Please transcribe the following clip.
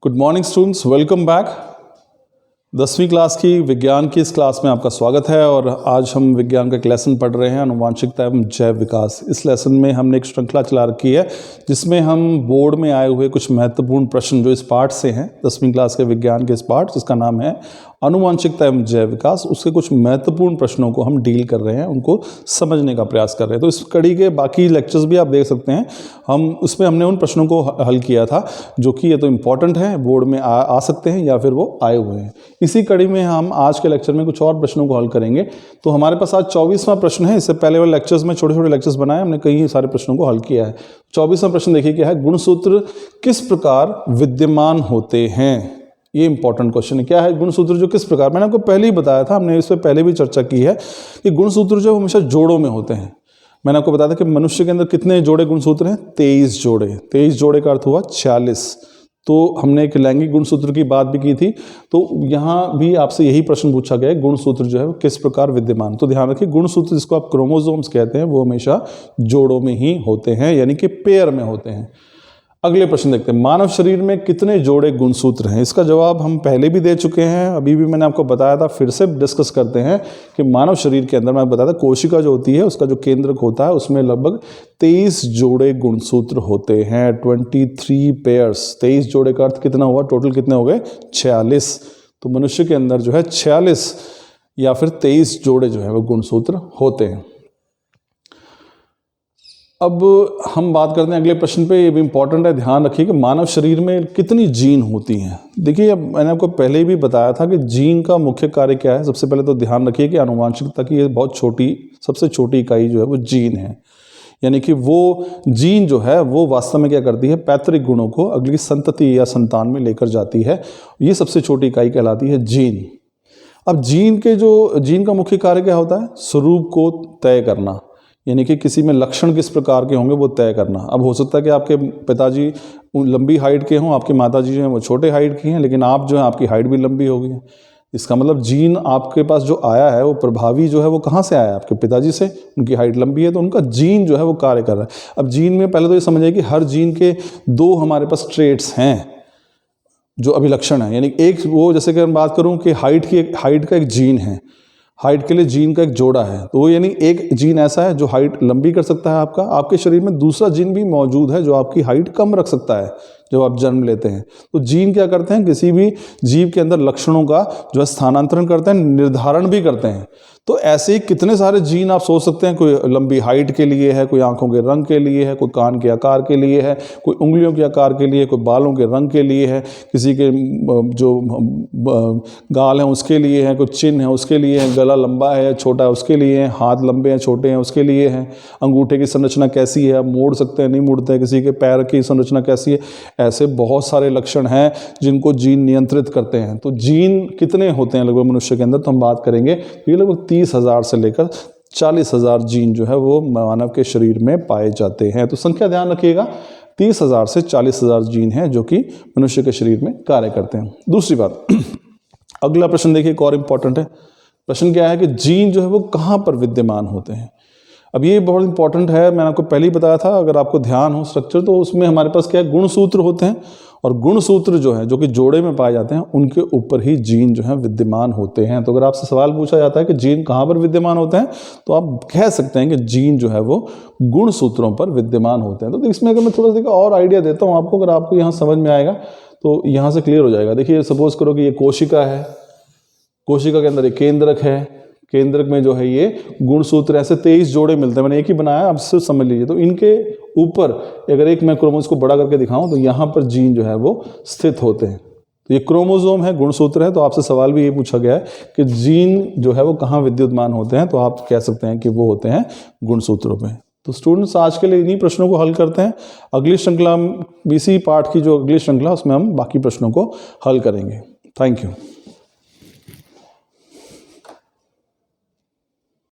Good morning students, welcome back. 10वीं class की विज्ञान की इस क्लास में आपका स्वागत है। और आज हम विज्ञान का एक लेसन पढ़ रहे हैं, आनुवांशिकता एवं जैव विकास। इस लेसन में हमने एक श्रृंखला चला रखी है जिसमें हम बोर्ड में आए हुए कुछ महत्वपूर्ण प्रश्न जो इस पाठ से हैं, 10वीं क्लास के विज्ञान के इस पाठ जिसका नाम है आनुवांशिकता एवं जैव विकास, उसके कुछ महत्वपूर्ण प्रश्नों को हम डील कर रहे हैं, उनको समझने का प्रयास कर रहे हैं। तो इस कड़ी के बाकी लेक्चर्स भी आप देख सकते हैं, हम उसमें हमने उन प्रश्नों को हल किया था जो कि ये तो इम्पॉर्टेंट है, बोर्ड में आ सकते हैं या फिर वो आए हुए हैं। इसी कड़ी में हम आज के लेक्चर में कुछ और प्रश्नों को हल करेंगे। तो हमारे पास आज 24वां प्रश्न है। इससे पहले वाले लेक्चर्स में छोटे छोटे लेक्चर्स बनाए, हमने कई सारे प्रश्नों को हल किया है। 24वां प्रश्न देखिए क्या है, गुणसूत्र किस प्रकार विद्यमान होते हैं। ये इंपॉर्टेंट क्वेश्चन है। क्या है गुणसूत्र जो किस प्रकार, मैंने आपको पहले ही बताया था, हमने इस पर पहले भी चर्चा की है कि गुणसूत्र जो हमेशा जोड़ों में होते हैं। मैंने आपको बताया था कि मनुष्य के अंदर कितने जोड़े गुणसूत्र हैं, 23 जोड़े। 23 जोड़े का अर्थ हुआ 46। तो हमने एक लैंगिक गुणसूत्र की बात भी की थी। तो यहाँ भी आपसे यही प्रश्न पूछा गया है, गुणसूत्र जो है वो किस प्रकार विद्यमान। तो ध्यान रखिए, गुणसूत्र जिसको आप क्रोमोसोम्स कहते हैं वो हमेशा जोड़ों में ही होते हैं, यानी कि पेयर में होते हैं। अगले प्रश्न देखते हैं, मानव शरीर में कितने जोड़े गुणसूत्र हैं। इसका जवाब हम पहले भी दे चुके हैं, अभी भी मैंने आपको बताया था, फिर से डिस्कस करते हैं कि मानव शरीर के अंदर, मैं बताया था, कोशिका जो होती है उसका जो केंद्रक होता है उसमें लगभग 23 जोड़े गुणसूत्र होते हैं। 23 पेयर्स। 23 जोड़े का अर्थ कितना हुआ, टोटल कितने हो गए, 46। तो मनुष्य के अंदर जो है 46 या फिर 23 जोड़े जो है वो गुणसूत्र होते हैं। अब हम बात करते हैं अगले प्रश्न पे, ये भी इंपॉर्टेंट है, ध्यान रखिए कि मानव शरीर में कितनी जीन होती हैं। देखिए, अब मैंने आपको पहले ही भी बताया था कि जीन का मुख्य कार्य क्या है। सबसे पहले तो ध्यान रखिए कि आनुवांशिकता की ये बहुत छोटी, सबसे छोटी इकाई जो है वो जीन है। यानी कि वो जीन जो है वो वास्तव में क्या करती है, पैतृक गुणों को अगली संतति या संतान में लेकर जाती है। ये सबसे छोटी इकाई कहलाती है जीन। अब जीन का मुख्य कार्य क्या होता है, स्वरूप को तय करना, यानी कि किसी में लक्षण किस प्रकार के होंगे वो तय करना। अब हो सकता है कि आपके पिताजी लंबी हाइट के हों, आपकी माताजी जो हैं वो छोटे हाइट की हैं, लेकिन आप जो हैं आपकी हाइट भी लंबी होगी। इसका मतलब जीन आपके पास जो आया है वो प्रभावी जो है वो कहाँ से आया है, आपके पिताजी से। उनकी हाइट लंबी है तो उनका जीन जो है वो कार्य कर रहा है। अब जीन में पहले तो ये समझिए कि हर जीन के दो हमारे पास ट्रेट्स हैं जो अभिलक्षण है। यानी एक वो, जैसे कि मैं बात करूँ कि हाइट का एक जीन है, हाइट के लिए जीन का एक जोड़ा है, तो वो यानी एक जीन ऐसा है जो हाइट लंबी कर सकता है आपका। आपके शरीर में दूसरा जीन भी मौजूद है जो आपकी हाइट कम रख सकता है जब आप जन्म लेते हैं। तो जीन क्या करते हैं, किसी भी जीव के अंदर लक्षणों का जो है स्थानांतरण करते हैं, निर्धारण भी करते हैं। तो ऐसे ही कितने सारे जीन आप सोच सकते हैं। कोई लंबी हाइट के लिए है, कोई आंखों के रंग के लिए है, कोई कान के आकार के लिए है, कोई उंगलियों के आकार के लिए, कोई बालों के रंग के लिए है, किसी के जो गाल हैं उसके लिए है, कोई चिन्ह है उसके लिए है, गला लंबा है छोटा है उसके लिए है, हाथ लंबे हैं छोटे हैं उसके लिए है, अंगूठे की संरचना कैसी है, मोड़ सकते हैं नहीं मोड़ते हैं, किसी के पैर की संरचना कैसी है। ऐसे बहुत सारे लक्षण हैं जिनको जीन नियंत्रित करते हैं। तो जीन कितने होते हैं लगभग मनुष्य के अंदर, तो हम बात करेंगे ये लगभग 30,000 से लेकर 40,000 जीन जो है वो मानव के शरीर में पाए जाते हैं। तो संख्या ध्यान रखिएगा, 30,000 से 40,000 जीन हैं जो कि मनुष्य के शरीर में कार्य करते हैं। दूसरी बात, अगला प्रश्न देखिए, एक और इंपॉर्टेंट है। प्रश्न क्या है कि जीन जो है वो कहाँ पर विद्यमान होते हैं। अब ये बहुत इंपॉर्टेंट है, मैंने आपको पहले ही बताया था, अगर आपको ध्यान हो स्ट्रक्चर, तो उसमें हमारे पास क्या है, गुणसूत्र होते हैं। और गुणसूत्र जो है जो कि जोड़े में पाए जाते हैं, उनके ऊपर ही जीन जो है विद्यमान होते हैं। तो अगर आपसे सवाल पूछा जाता है कि जीन कहाँ पर विद्यमान होते हैं, तो आप कह सकते हैं कि जीन जो है वो गुणसूत्रों पर विद्यमान होते हैं। तो इसमें अगर मैं थोड़ा सा और आइडिया देता हूँ आपको, अगर आपको यहाँ समझ में आएगा तो यहाँ से क्लियर हो जाएगा। देखिए, सपोज करो कि ये कोशिका है, कोशिका के अंदर एक केंद्रक है, केंद्रक में जो है ये गुणसूत्र ऐसे 23 जोड़े मिलते हैं। मैंने एक ही बनाया, आप सिर्फ समझ लीजिए। तो इनके ऊपर अगर एक मैं क्रोमोसोम को बड़ा करके दिखाऊं तो यहाँ पर जीन जो है वो स्थित होते हैं। तो ये क्रोमोसोम है, गुणसूत्र है। तो आपसे सवाल भी ये पूछा गया है कि जीन जो है वो कहाँ विद्युमान होते हैं, तो आप कह सकते हैं कि वो होते हैं गुणसूत्रों में। तो स्टूडेंट्स, आज के लिए इन्हीं प्रश्नों को हल करते हैं। अगली श्रृंखला, इसी पाठ की जो अगली श्रृंखला, उसमें हम बाकी प्रश्नों को हल करेंगे। Thank you.